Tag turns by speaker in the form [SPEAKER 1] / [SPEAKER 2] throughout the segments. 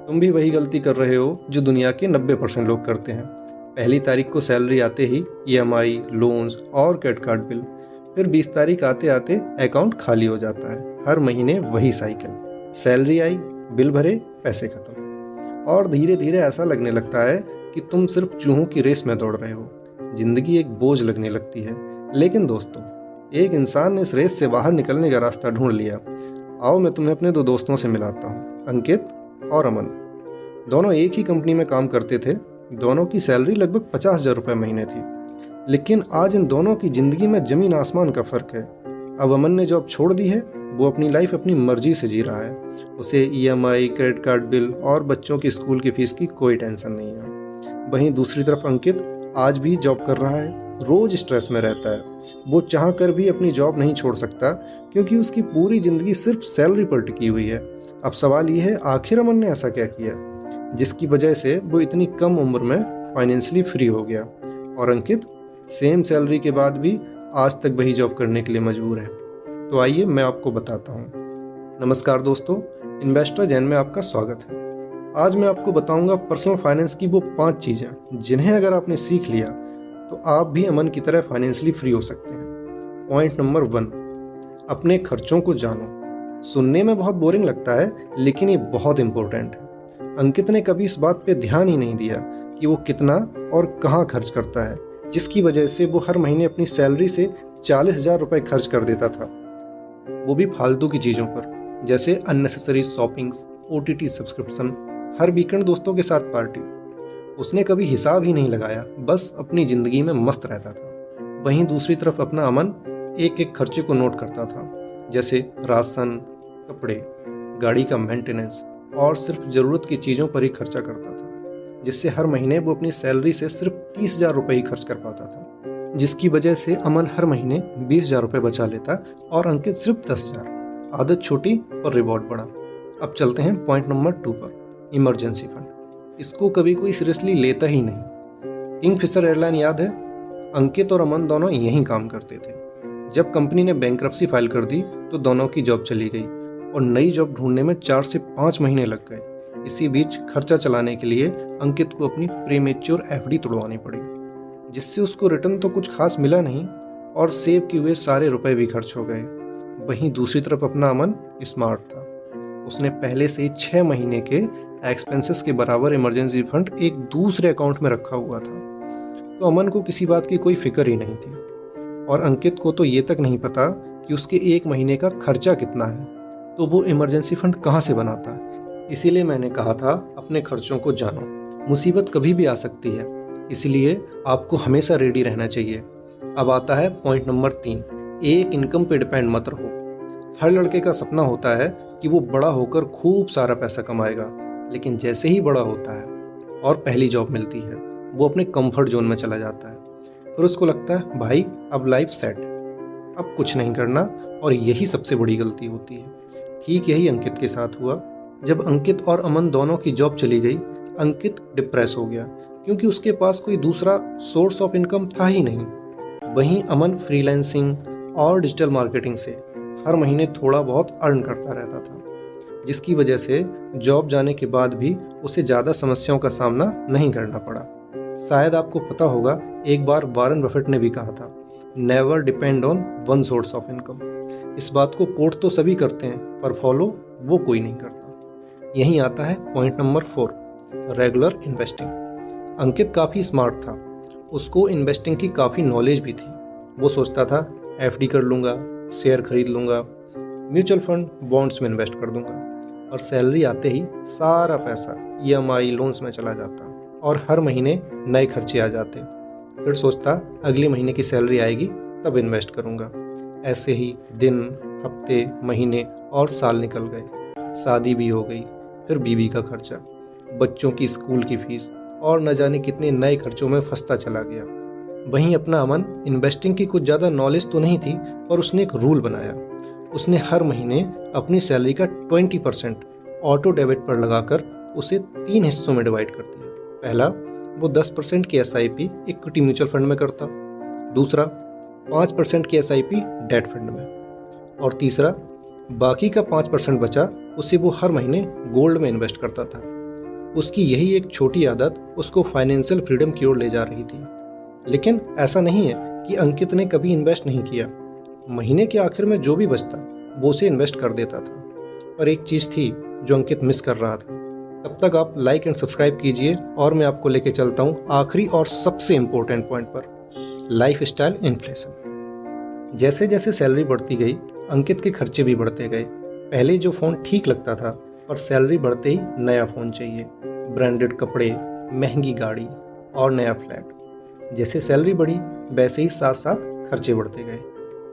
[SPEAKER 1] तुम भी वही गलती कर रहे हो जो दुनिया के 90% लोग करते हैं। पहली तारीख को सैलरी आते ही ईएमआई, लोन्स और क्रेडिट कार्ड बिल, फिर 20 तारीख आते आते अकाउंट खाली हो जाता है। हर महीने वही साइकिल, सैलरी आई, बिल भरे, पैसे खत्म। और धीरे धीरे ऐसा लगने लगता है कि तुम सिर्फ चूहों की रेस में दौड़ रहे हो। जिंदगी एक बोझ लगने लगती है। लेकिन दोस्तों, एक इंसान ने इस रेस से बाहर निकलने का रास्ता ढूंढ लिया। आओ मैं तुम्हें अपने 2 दोस्तों से मिलाता हूँ, अंकित और अमन। दोनों एक ही कंपनी में काम करते थे। दोनों की सैलरी लगभग 50,000 रुपये महीने थी। लेकिन आज इन दोनों की जिंदगी में जमीन आसमान का फर्क है। अब अमन ने जॉब छोड़ दी है, वो अपनी लाइफ अपनी मर्जी से जी रहा है। उसे ईएमआई, क्रेडिट कार्ड बिल और बच्चों की स्कूल की फीस की कोई टेंशन नहीं है। वहीं दूसरी तरफ अंकित आज भी जॉब कर रहा है, रोज स्ट्रेस में रहता है। वो चाह कर भी अपनी जॉब नहीं छोड़ सकता क्योंकि उसकी पूरी जिंदगी सिर्फ सैलरी पर टिकी हुई है। अब सवाल ये है, आखिर अमन ने ऐसा क्या किया जिसकी वजह से वो इतनी कम उम्र में फाइनेंशियली फ्री हो गया, और अंकित सेम सैलरी के बाद भी आज तक वही जॉब करने के लिए मजबूर है। तो आइए मैं आपको बताता हूँ। नमस्कार दोस्तों, इन्वेस्टर जैन में आपका स्वागत है। आज मैं आपको बताऊंगा पर्सनल फाइनेंस की वो 5 चीज़ें जिन्हें अगर आपने सीख लिया तो आप भी अमन की तरह फाइनेंशियली फ्री हो सकते हैं। पॉइंट नंबर 1, अपने खर्चों को जानो। सुनने में बहुत बोरिंग लगता है, लेकिन ये बहुत इंपॉर्टेंट है। अंकित ने कभी इस बात पे ध्यान ही नहीं दिया कि वो कितना और कहाँ खर्च करता है, जिसकी वजह से वो हर महीने अपनी सैलरी से 40,000 रुपये खर्च कर देता था, वो भी फालतू की चीज़ों पर, जैसे अननेसेसरी शॉपिंग्स, ओटीटी सब्सक्रिप्शन, हर वीकेंड दोस्तों के साथ पार्टी। उसने कभी हिसाब ही नहीं लगाया, बस अपनी ज़िंदगी में मस्त रहता था। वहीं दूसरी तरफ अपना अमन एक एक खर्चे को नोट करता था, जैसे राशन, कपड़े, गाड़ी का मेंटेनेंस, और सिर्फ ज़रूरत की चीज़ों पर ही खर्चा करता था, जिससे हर महीने वो अपनी सैलरी से सिर्फ 30,000 रुपये ही खर्च कर पाता था, जिसकी वजह से अमन हर महीने 20,000 रुपये बचा लेता और अंकित सिर्फ 10,000। आदत छोटी और रिवॉर्ड बड़ा। अब चलते हैं पॉइंट नंबर 2 पर, इमरजेंसी फंड। इसको कभी कोई सीरियसली लेता ही नहीं। किंगफिशर एयरलाइन याद है? अंकित और अमन दोनों यहीं काम करते थे। जब कंपनी ने बैंकरप्सी फाइल कर दी तो दोनों की जॉब चली गई और नई जॉब ढूंढने में 4 से 5 महीने लग गए। इसी बीच खर्चा चलाने के लिए अंकित को अपनी प्रीमेच्योर एफडी तोड़वानी पड़ी, जिससे उसको रिटर्न तो कुछ खास मिला नहीं और सेव किए हुए सारे रुपए भी खर्च हो गए। वहीं दूसरी तरफ अपना अमन स्मार्ट था। उसने पहले से ही 6 महीने के एक्सपेंसेस के बराबर इमरजेंसी फंड एक दूसरे अकाउंट में रखा हुआ था। तो अमन को किसी बात की कोई फिक्र ही नहीं थी, और अंकित को तो ये तक नहीं पता कि उसके 1 महीने का खर्चा कितना है, तो वो इमरजेंसी फंड कहाँ से बनाता है। इसीलिए मैंने कहा था, अपने खर्चों को जानो। मुसीबत कभी भी आ सकती है, इसलिए आपको हमेशा रेडी रहना चाहिए। अब आता है पॉइंट नंबर 3, एक इनकम पे डिपेंड मत रहो। हर लड़के का सपना होता है कि वो बड़ा होकर खूब सारा पैसा कमाएगा, लेकिन जैसे ही बड़ा होता है और पहली जॉब मिलती है, वो अपने कंफर्ट जोन में चला जाता है। फिर उसको लगता है, भाई अब लाइफ सेट, अब कुछ नहीं करना, और यही सबसे बड़ी गलती होती है। ठीक यही अंकित के साथ हुआ। जब अंकित और अमन दोनों की जॉब चली गई, अंकित डिप्रेस हो गया क्योंकि उसके पास कोई दूसरा सोर्स ऑफ इनकम था ही नहीं। वहीं अमन फ्रीलांसिंग और डिजिटल मार्केटिंग से हर महीने थोड़ा बहुत अर्न करता रहता था, जिसकी वजह से जॉब जाने के बाद भी उसे ज़्यादा समस्याओं का सामना नहीं करना पड़ा। शायद आपको पता होगा, एक बार वॉरेन बफेट ने भी कहा था, never depend on one source of income. इस बात को कोट तो सभी करते हैं, पर फॉलो वो कोई नहीं करता। यहीं आता है पॉइंट नंबर 4, रेगुलर इन्वेस्टिंग। अंकित काफ़ी स्मार्ट था, उसको इन्वेस्टिंग की काफ़ी नॉलेज भी थी। वो सोचता था, एफडी कर लूँगा, शेयर खरीद लूँगा, म्यूचुअल फंड, बॉन्ड्स में इन्वेस्ट कर दूँगा, और सैलरी आते ही सारा पैसा ईएमआई, लोन्स में चला जाता और हर महीने नए खर्चे आ जाते। फिर सोचता, अगले महीने की सैलरी आएगी तब इन्वेस्ट करूँगा। ऐसे ही दिन, हफ्ते, महीने और साल निकल गए। शादी भी हो गई, फिर बीवी का खर्चा, बच्चों की स्कूल की फीस, और न जाने कितने नए खर्चों में फंसता चला गया। वहीं अपना अमन, इन्वेस्टिंग की कुछ ज़्यादा नॉलेज तो नहीं थी, पर उसने एक रूल बनाया। उसने हर महीने अपनी सैलरी का 20% ऑटो डेबिट पर लगाकर उसे 3 हिस्सों में डिवाइड कर दिया। पहला, वो 10% की एसआईपी इक्विटी म्यूचुअल फंड में करता। दूसरा, 5% की एसआईपी डेट फंड में। और तीसरा, बाकी का 5% बचा उसे वो हर महीने गोल्ड में इन्वेस्ट करता था। उसकी यही एक छोटी आदत उसको फाइनेंशियल फ्रीडम की ओर ले जा रही थी। लेकिन ऐसा नहीं है कि अंकित ने कभी इन्वेस्ट नहीं किया। महीने के आखिर में जो भी बचता वो उसे इन्वेस्ट कर देता था। पर एक चीज़ थी जो अंकित मिस कर रहा था। तब तक आप लाइक एंड सब्सक्राइब कीजिए और मैं आपको लेके चलता हूँ आखिरी और सबसे इम्पोर्टेंट पॉइंट पर, लाइफ स्टाइल इन्फ्लेशन। जैसे जैसे सैलरी बढ़ती गई अंकित के खर्चे भी बढ़ते गए। पहले जो फ़ोन ठीक लगता था, पर सैलरी बढ़ते ही नया फ़ोन चाहिए, ब्रांडेड कपड़े, महंगी गाड़ी और नया फ्लैट। जैसे सैलरी बढ़ी वैसे ही साथ साथ खर्चे बढ़ते गए।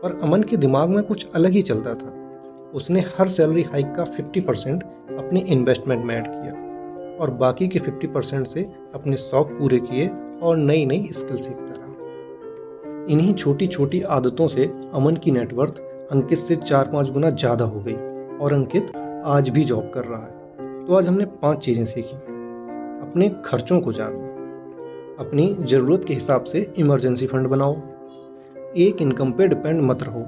[SPEAKER 1] पर अमन के दिमाग में कुछ अलग ही चलता था। उसने हर सैलरी हाइक का 50% अपनी इन्वेस्टमेंट में ऐड किया और बाकी के 50% से अपने शौक पूरे किए और नई नई स्किल सीखता रहा। इन्हीं छोटी छोटी आदतों से अमन की नेटवर्थ अंकित से 4-5 गुना ज़्यादा हो गई और अंकित आज भी जॉब कर रहा है। तो आज हमने 5 चीज़ें सीखी। अपने खर्चों को जानो, अपनी ज़रूरत के हिसाब से इमरजेंसी फंड बनाओ, एक इनकम पे डिपेंड मत रहो,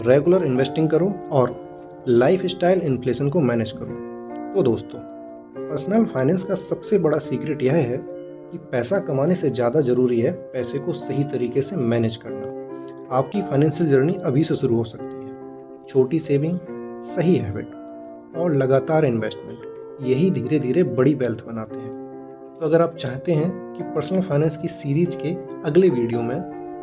[SPEAKER 1] रेगुलर इन्वेस्टिंग करो और लाइफ स्टाइल इन्फ्लेशन को मैनेज करो। तो दोस्तों, पर्सनल फाइनेंस का सबसे बड़ा सीक्रेट यह है कि पैसा कमाने से ज़्यादा ज़रूरी है पैसे को सही तरीके से मैनेज करना। आपकी फाइनेंशियल जर्नी अभी से शुरू हो सकती है। छोटी सेविंग, सही हैबिट और लगातार इन्वेस्टमेंट, यही धीरे धीरे बड़ी वेल्थ बनाते हैं। तो अगर आप चाहते हैं कि पर्सनल फाइनेंस की सीरीज के अगले वीडियो में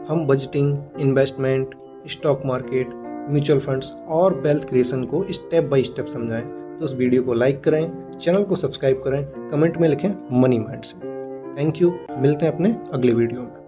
[SPEAKER 1] हम budgeting, investment, stock market, mutual funds और वेल्थ क्रिएशन को स्टेप बाय स्टेप समझाएं, तो उस वीडियो को लाइक करें, चैनल को सब्सक्राइब करें, कमेंट में लिखें मनी माइंड से। Thank you. मिलते हैं अपने अगले वीडियो में।